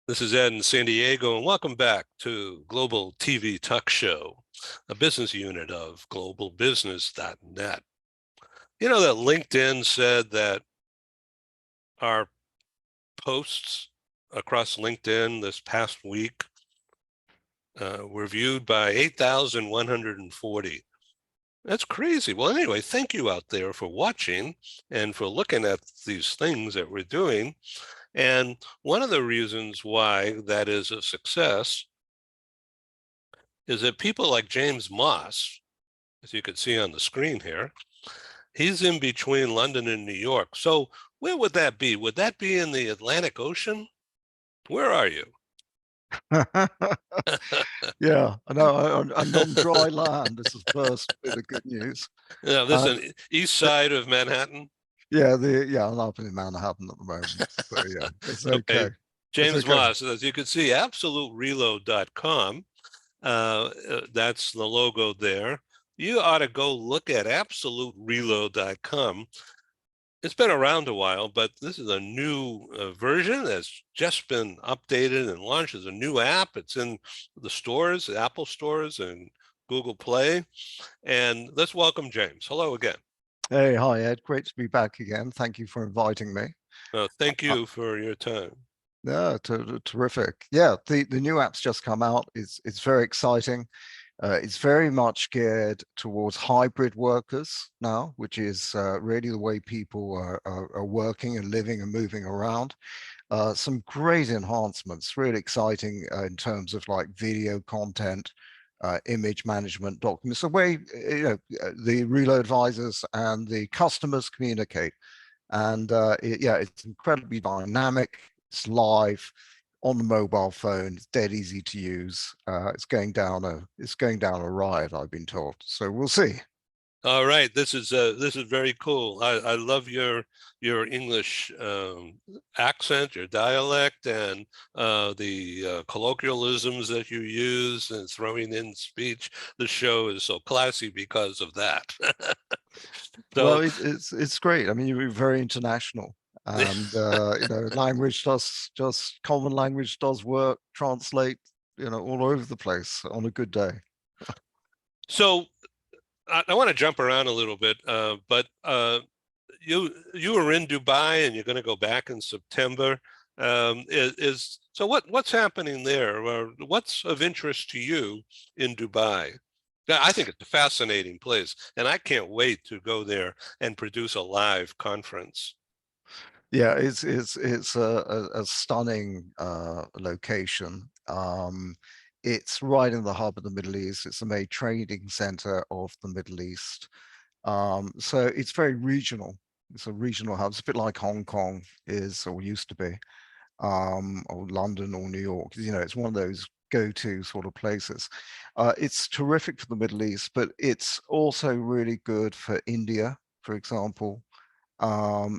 This is Ed in San Diego, and welcome back to Global TV Talk Show, a business unit of globalbusiness.net. You know that LinkedIn said that our posts across LinkedIn this past week were viewed by 8,140. That's crazy. Well, anyway, thank you out there for watching and for looking at these things that we're doing. And one of the reasons why that is a success is that people like James Moss, as you can see on the screen here, he's in between London and New York. So where would that be? Would that be in the Atlantic Ocean? Where are you? Yeah, I know. I'm on dry land. This is the first bit of good news. Yeah, this Uh, is the east but side of Manhattan. I'm up in Manhattan at the moment. So yeah, it's Okay. okay. It's James okay. Moss, as you can see, absolutereload.com. That's the logo there. You ought to go look at absolutereload.com. It's been around a while, but this is a new version that's just been updated and launched as a new app. It's in the stores, the Apple stores and Google Play. And let's welcome James. Hello again. Hey, hi Ed. Great to be back again. Thank you for inviting me. Thank Uh, you for your time. yeah, terrific. Yeah, the new app's just come out. It's very exciting. It's very much geared towards hybrid workers now, which is really the way people are working and living and moving around. Some great enhancements, really exciting in terms of like video content, image management documents, the way the reload advisors and the customers communicate. And yeah, it's incredibly dynamic. It's live on the mobile phone. It's dead easy to use. It's going down a ride, I've been told. So we'll see. All right, this is very cool. I love your English accent, your dialect, and the colloquialisms that you use and throwing in speech. The show is so classy because of that. Well, So it's great. I mean, you're very international, and language does just common language does work, translate, all over the place on a good day. so I want to jump around a little bit, but you were in Dubai and you're going to go back in September. So what's happening there? Or what's of interest to you in Dubai? Yeah, I think it's a fascinating place, and I can't wait to go there and produce a live conference. Yeah, it's a stunning location. It's right in the hub of the Middle East. It's the main trading center of the Middle East. So it's very regional. It's a regional hub. It's a bit like Hong Kong is or used to be, or London or New York. It's one of those go-to sort of places. It's terrific for the Middle East, but it's also really good for India, for example, and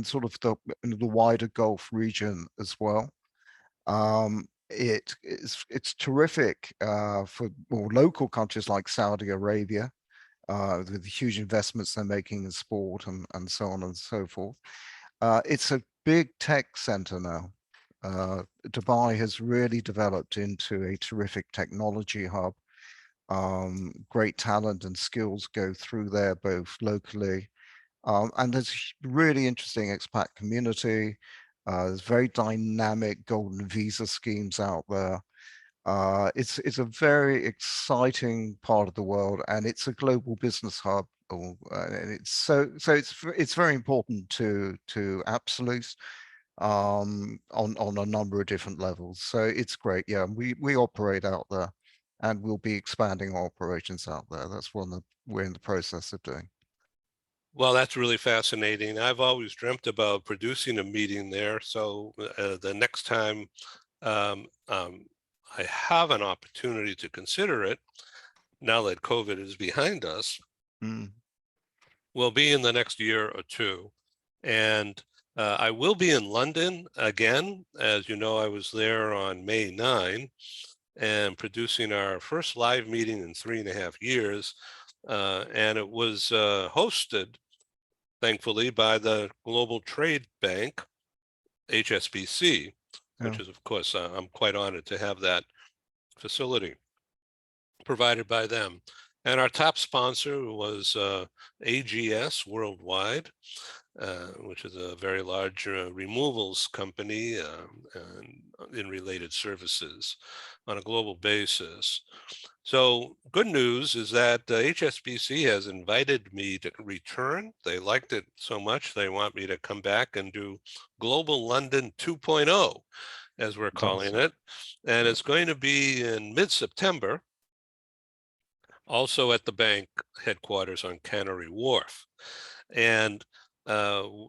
sort of the wider Gulf region as well. It's terrific for more local countries like Saudi Arabia, with the huge investments they're making in sport and so on and so forth. It's a big tech center now. Dubai has really developed into a terrific technology hub. Great talent and skills go through there, both locally. And there's really interesting expat community. There's very dynamic golden visa schemes out there. It's a very exciting part of the world, and it's a global business hub. And it's very important to Absolute on a number of different levels. So it's great. Yeah, we operate out there, and we'll be expanding our operations out there. That's one that we're in the process of doing. Well, that's really fascinating. I've always dreamt about producing a meeting there. So the next time um, um, I have an opportunity to consider it, now that COVID is behind us, Mm. will be in the next year or two. And I will be in London again. As you know, I was there on May 9 and producing our first live meeting in 3.5 years. And it was hosted, thankfully, by the Global Trade Bank, HSBC. which is, of course, I'm quite honored to have that facility provided by them. And our top sponsor was AGS Worldwide, which is a very large removals company and in related services on a global basis. So good news is that HSBC has invited me to return. They liked it so much, they want me to come back and do Global London 2.0, as we're calling it. And it's going to be in mid-September, also at the bank headquarters on Cannery Wharf. And from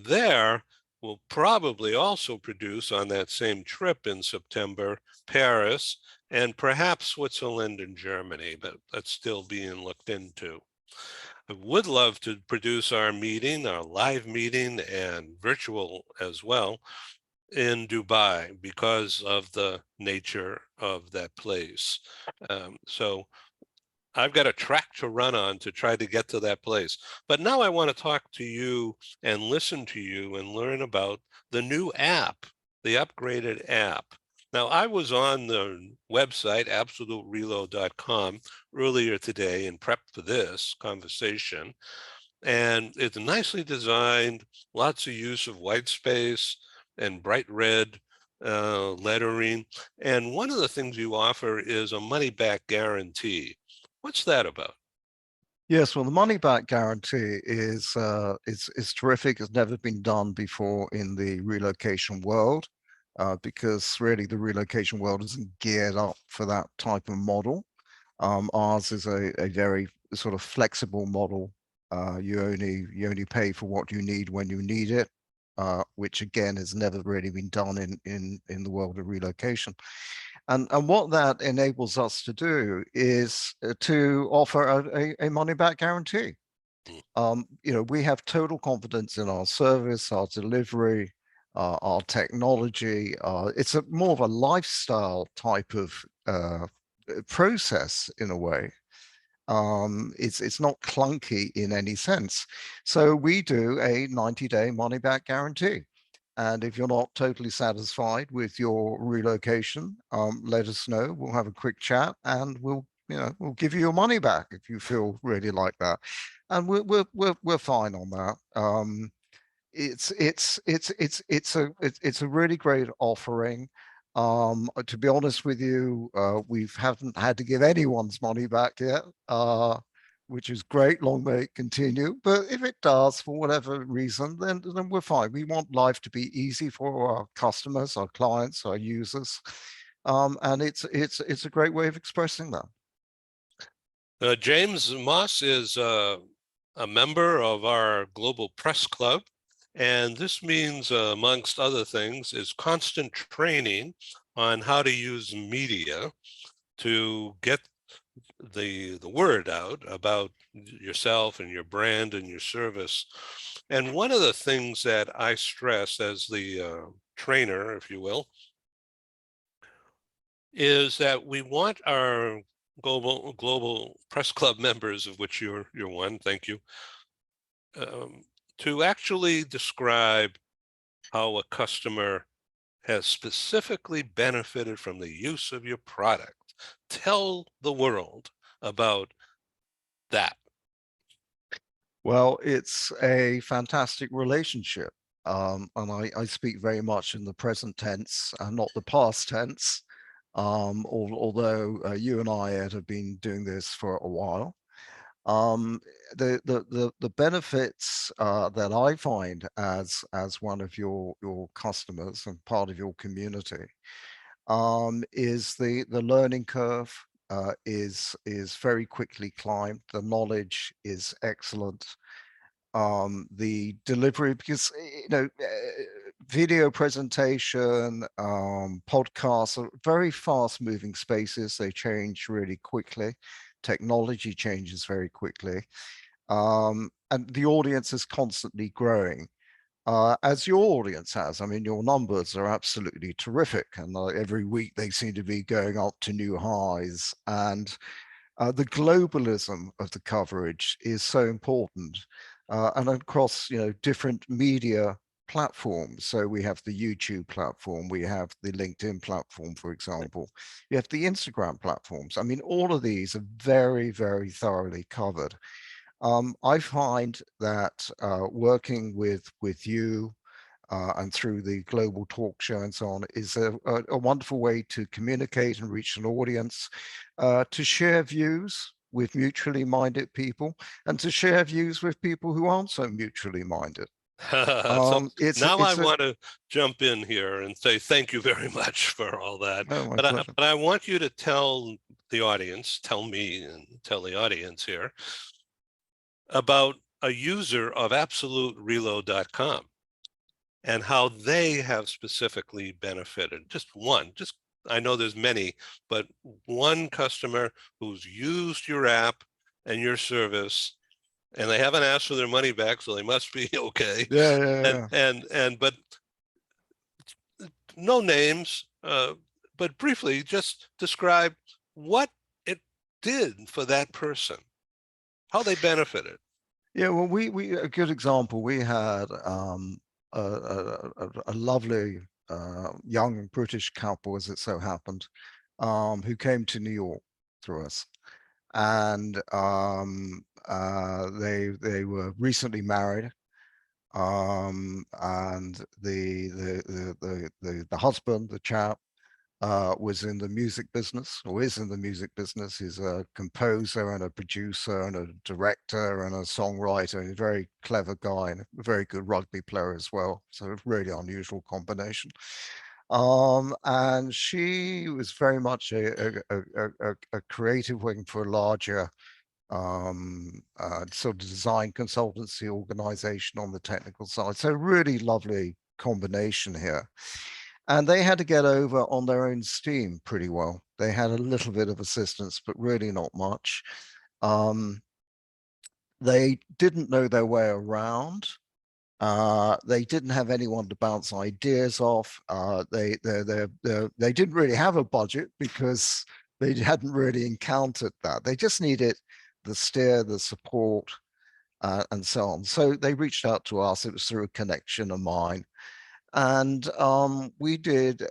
there, we'll probably also produce on that same trip in September, Paris, and perhaps Switzerland and Germany, but that's still being looked into. I would love to produce our meeting, our live meeting, and virtual as well in Dubai because of the nature of that place. So I've got a track to run on to try to get to that place. But now I want to talk to you and listen to you and learn about the new app, the upgraded app. Now, I was on the website, absolutereload.com, earlier today in prep for this conversation. And it's nicely designed, lots of use of white space and bright red lettering. And one of the things you offer is a money back guarantee. What's that about? Yes, well, the money back guarantee is terrific. It's never been done before in the relocation world, because really the relocation world isn't geared up for that type of model. Ours is a very sort of flexible model. You only pay for what you need when you need it, which again has never really been done in the world of relocation. And what that enables us to do is to offer a money back guarantee. We have total confidence in our service, our delivery, our technology. It's more of a lifestyle type of process in a way. It's not clunky in any sense. So we do a 90-day money back guarantee. And if you're not totally satisfied with your relocation, let us know. We'll have a quick chat and we'll give you your money back if you feel really like that. And we're fine on that. It's a really great offering. To be honest with you, we haven't had to give anyone's money back yet, which is great. Long may it continue. But if it does, for whatever reason, then we're fine. We want life to be easy for our customers, our clients, our users, and it's a great way of expressing that. James Moss is a member of our Global Press Club. And this means, amongst other things, is constant training on how to use media to get the word out about yourself and your brand and your service. And one of the things that I stress as the trainer, if you will, is that we want our global press club members, of which you're one, thank you, to actually describe how a customer has specifically benefited from the use of your product. Tell the world about that. Well, it's a fantastic relationship. And I speak very much in the present tense and not the past tense, although you and I, Ed, have been doing this for a while. The benefits that I find as one of your customers and part of your community is the learning curve is very quickly climbed. The knowledge is excellent. The delivery, because video presentation, podcasts are very fast moving spaces. They change really quickly. Technology changes very quickly. And the audience is constantly growing, as your audience has. I mean, your numbers are absolutely terrific. And every week they seem to be going up to new highs. And the globalism of the coverage is so important. And across different media platforms. So we have the YouTube platform, we have the LinkedIn platform, for example, you have the Instagram platforms. I mean, all of these are very, very thoroughly covered. I find that working with you and through the global talk show and so on is a wonderful way to communicate and reach an audience, to share views with mutually minded people, and to share views with people who aren't so mutually minded. So now I It's a want to jump in here and say thank you very much for all that. Oh, my But pleasure. I want you to tell the audience, tell me and tell the audience here about a user of AbsoluteReload.com and how they have specifically benefited. Just one, just I know there's many, but one customer who's used your app and your service, and they haven't asked for their money back, so they must be okay. Yeah, yeah, yeah. And but no names, but briefly just describe what it did for that person, how they benefited. Yeah, well, we a good example. We had a lovely young British couple, as it so happened, who came to New York through us, and they were recently married, and the husband, the chap, was in the music business, or is in the music business. He's a composer and a producer and a director and a songwriter, and a very clever guy and a very good rugby player as well. So a really unusual combination. And she was very much a creative working for a larger sort of design consultancy organization on the technical side. So really lovely combination here. And they had to get over on their own steam pretty well. They had a little bit of assistance, but really not much. They didn't know their way around. They didn't have anyone to bounce ideas off. They didn't really have a budget because they hadn't really encountered that. They just needed the steer, the support, and so on. So they reached out to us. It was through a connection of mine. And we did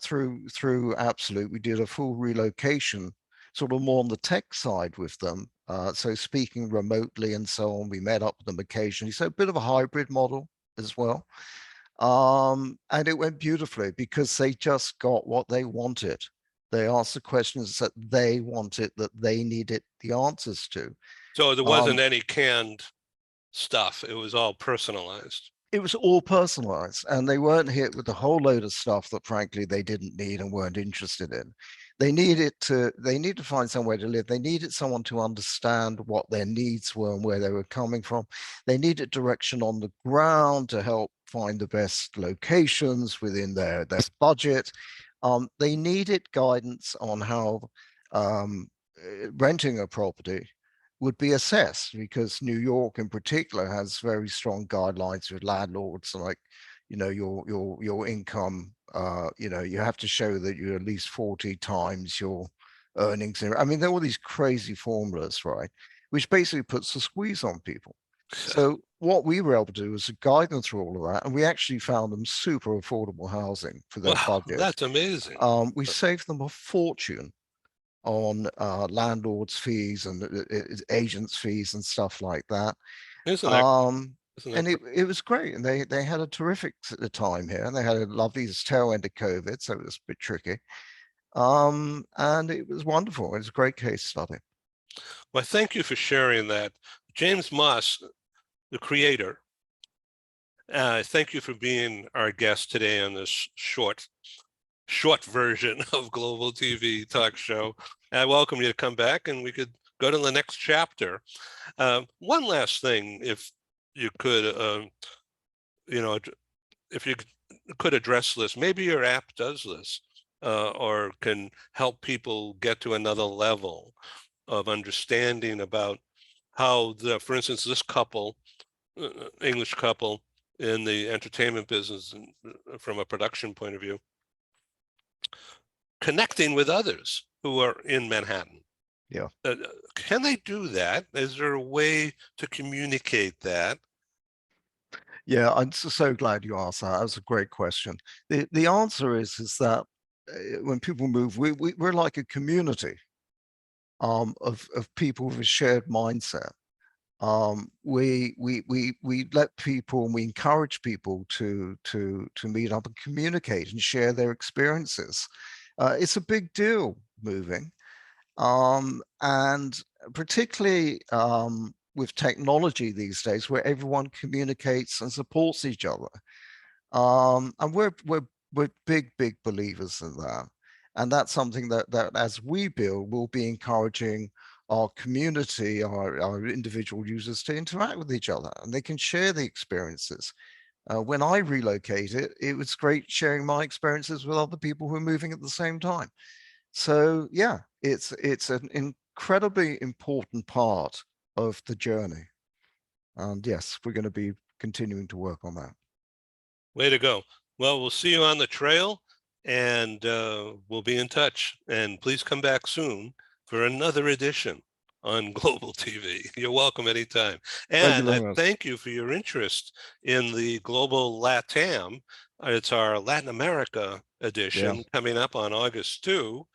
through Absolute, we did a full relocation, sort of more on the tech side with them. So speaking remotely and so on, we met up with them occasionally. So a bit of a hybrid model as well. And it went beautifully because they just got what they wanted. They asked the questions that they wanted, that they needed the answers to. So there wasn't any canned stuff. It was all personalized. It was all personalized, and they weren't hit with a whole load of stuff that frankly they didn't need and weren't interested in. They needed to find somewhere to live. They needed someone to understand what their needs were and where they were coming from. They needed direction on the ground to help find the best locations within their budget. They needed guidance on how renting a property would be assessed, because New York in particular has very strong guidelines with landlords, like, you know, your income, you know, you have to show that you're at least 40 times your earnings. I mean, there are all these crazy formulas, right? Which basically puts a squeeze on people. So what we were able to do was to guide them through all of that, and we actually found them super affordable housing for their Wow, budget. that's amazing. We saved them a fortune on landlords' fees and agents' fees and stuff like that. Isn't that, And it was great. And they had a terrific time here, and they had a lovely tail end of COVID, so it was a bit tricky. And it was wonderful. It was a great case study. well, thank you for sharing that. James Moss, the creator, thank you for being our guest today on this short version of Global TV Talk Show. I welcome you to come back and we could go to the next chapter. One last thing, if you could, you know, if you could address this, maybe your app does this or can help people get to another level of understanding about how for instance, this couple, English couple in the entertainment business, from a production point of view, connecting with others who are in Manhattan. Yeah. Can they do that? Is there a way to communicate that? Yeah, I'm so glad you asked that. That was a great question. The answer is that when people move, we're like a community of people with a shared mindset. We let people and we encourage people to meet up and communicate and share their experiences. It's a big deal moving, and particularly with technology these days, where everyone communicates and supports each other. And we're big believers in that. And that's something that as we build, we'll be encouraging our community, our individual users to interact with each other, and they can share the experiences. When I relocated, it was great sharing my experiences with other people who are moving at the same time. So yeah, it's an incredibly important part of the journey. And yes, we're going to be continuing to work on that. Way to go. Well, we'll see you on the trail, and we'll be in touch. And please come back soon for another edition on Global TV. You're welcome anytime. Thank you And very I much. thank you for your interest in the Global LATAM. It's our Latin America Yeah, edition coming up on August 2.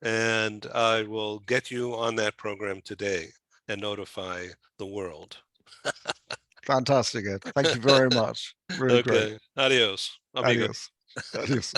And I will get you on that program today and notify the world. fantastic, Ed. Thank you very much. Really great. Okay. Adios, amigo. Adios. Adios.